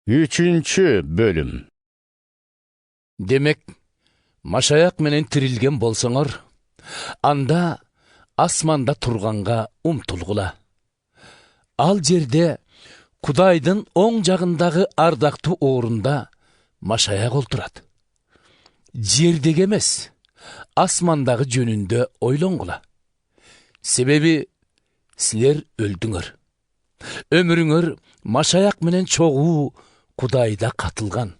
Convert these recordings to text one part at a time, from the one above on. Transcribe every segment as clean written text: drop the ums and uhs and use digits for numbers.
Üçüncü bölüm. Demek, maşayak menen tirilgen bolsoңор, anda asmanda turганга умтулгула. Ал жерде Кудайдын оң жагындагы ардактуу орунда машаяк олтурат. Жердеги эмес, асмандагы жөнүндө ойлоңгула. Себеби силер өлдүңөр. Өмүрүңөр машаяк менен чогуу Кудайда катылган.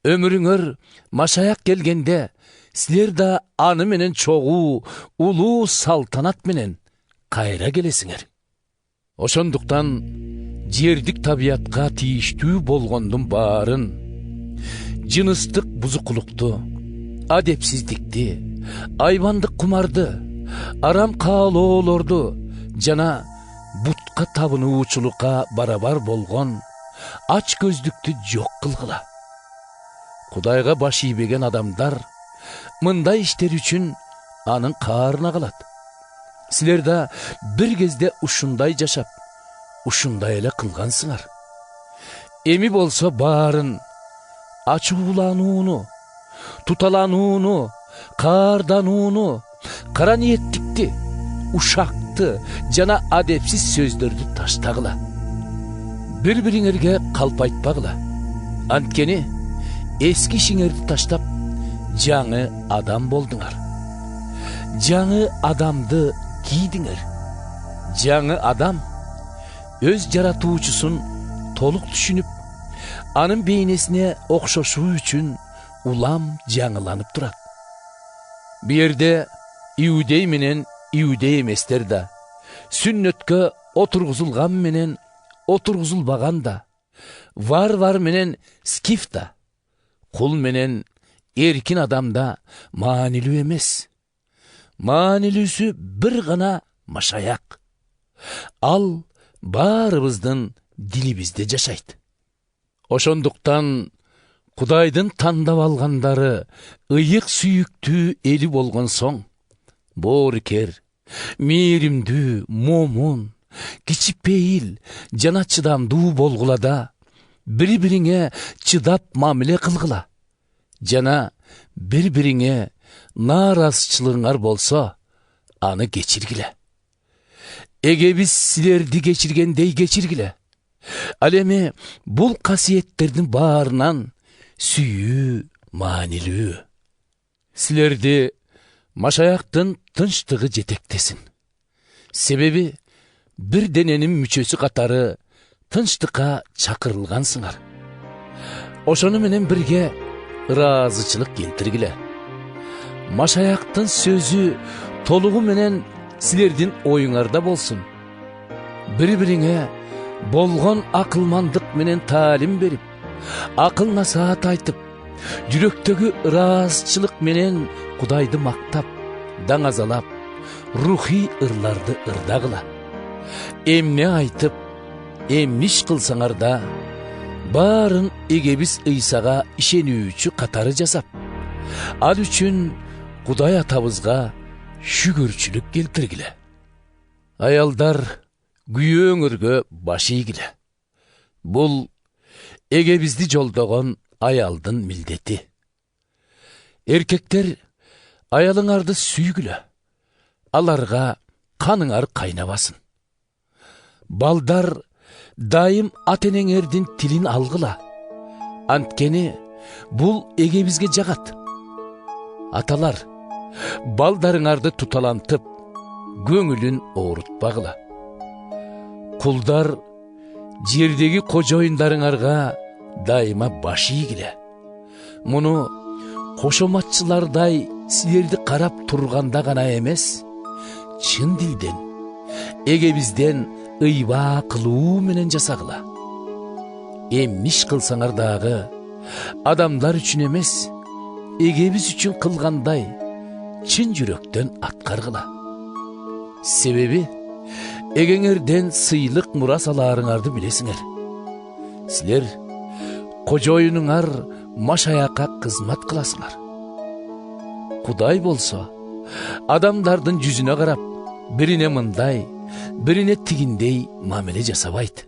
Өмүрүңөр машаяк келгенде, силер да аны менен чогуу улуу салтанат менен кайра келесиңер. Ошондуктан жердик табиятка тийиштүү болгондун баарын, жыныстык бузукулукту, адепсиздикти, айбандык кумарды, арам каалоолорду жана бутка табынуучулукка барабар болгон ач көздүктү жок кылгыла. Кудайга баш ийбеген адамдар мындай иштер үчүн анын каарына калат. Силер да бир кезде ушундай жашап, ушундай эле кылгансыңар. Эми болсо баарын ачууланууну, туталанууну, каарданууну, кара ниеттикти, ушакты жана адепсиз сөздөрдү таштагыла. Бири-бириңерге калп айтпагыла. Анткени эски ишиңерди таштап, жаңы адам болдуңар. Жаңы адамды кийдиңер. Жаңы адам өз жаратуучусун толук түшүнүп, анын бейнесине окшошуу үчүн улам жаңыланып турат. Бу жерде иудей менен иудей эместер да, сүннөткө отургузулган менен отургузулбаган да, варвар менен скиф да, кул менен эркин адамда маанилүү эмес. Маанилүүсү бир гана машаяк. Ал баарыбыздын дилибизде жашайт. Ошондуктан Кудайдын тандап алгандары ыйык сүйүктүү эли болгон соң, боорукер, мээримдүү, момун, кичипейил жана чыдамдуу болгула да, бири-бириңе чыдап мамиле кылгыла. Жана бири-бириңе нааразычылыгыңар болсо, аны кечиргиле. Эге биз силерди кечиргендей кечиргиле. Ал эми бул касиеттердин баарынан сүйүү маанилүү. Силерди машаяктын тынчтыгы жетектесин. Себеби бир дененин мүчөсү катары тынчтыкка чакырылгансыңар. Ошону менен бирге ыраазычылык келтиргиле. Машаяктын сөзү толугу менен силердин оюңарда болсун. Бири-бириңе болгон акылмандык менен таалим берип, акыл насаат айтып, жүрөктөгү ыраазычылык менен Кудайды мактап, даңазалап, рухий ырларды ырдагыла. Эмне айтып, эмне иш кылсаңар да, баарын эгебиз Ыйсага ишенүүчү катары жасап, ал үчүн Кудай атабызга шүгүрчүлүк келтиргиле. Аялдар күйөөңөргө баш ийгиле. Бул эгебизди жолдогон аялдын милдети. Эркектер аялыңарды сүйгүлө. Аларга каныңар кайнабасын. Балдар дайым ата-энеңердин тилин алгыла. Анткени бул эгебизге жагат. Аталар, балдарыңарды туталантып, көңүлүн оорутпагыла. Кулдар, жердеги кожоюндарыңарга дайыма баш ийгиле. Муну кошоматчылардай силерди карап турганда гана эмес, чын дилден, эгебизден ыйбаа кылуу менен жасагыла. Эмне иш кылсаңар дагы, адамдар үчүн эмес, эгебиз үчүн кылгандай, чын жүрөктөн аткаргыла. Себеби эгеңерден сыйлык мурас алаарыңарды билесиңер. Силер кожоюнуңар машаякка кызмат кыласыңар. Кудай болсо, адамдардын жүзүнө карап, бирине мындай, бирине тигиндей мамиле жасабайт.